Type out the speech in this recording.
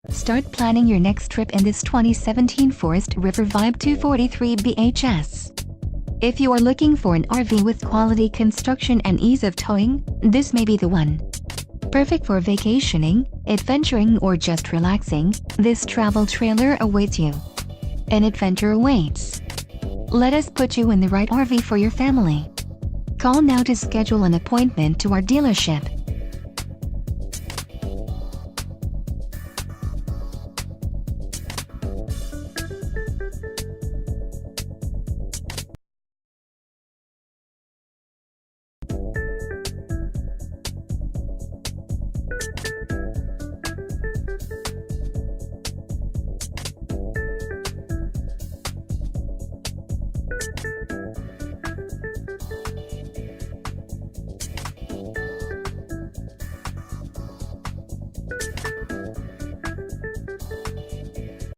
Start planning your next trip in this 2017 Forest River Vibe 243 BHS. If you are looking for an RV with quality construction and ease of towing, this may be the one. Perfect for vacationing, adventuring, or just relaxing, this travel trailer awaits you. An adventure awaits. Let us put you in the right RV for your family. Call now to schedule an appointment to our dealership.